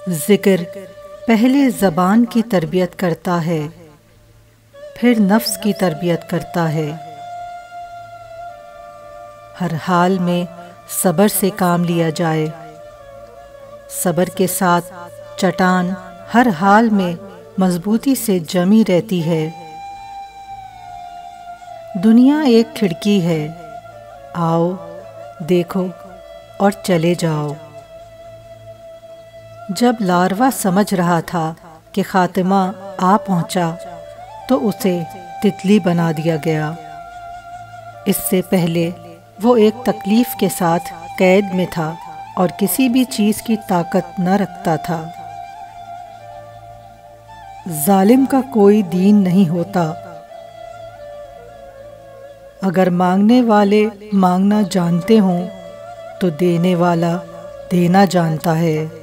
ज़िक्र पहले ज़बान की तरबियत करता है, फिर नफ्स की तरबियत करता है। हर हाल में सब्र से काम लिया जाए। सब्र के साथ चट्टान हर हाल में मजबूती से जमी रहती है। दुनिया एक खिड़की है, आओ देखो और चले जाओ। जब लार्वा समझ रहा था कि खात्मा आ पहुंचा, तो उसे तितली बना दिया गया। इससे पहले वो एक तकलीफ के साथ कैद में था और किसी भी चीज़ की ताकत न रखता था। जालिम का कोई दीन नहीं होता। अगर मांगने वाले मांगना जानते हों तो देने वाला देना जानता है।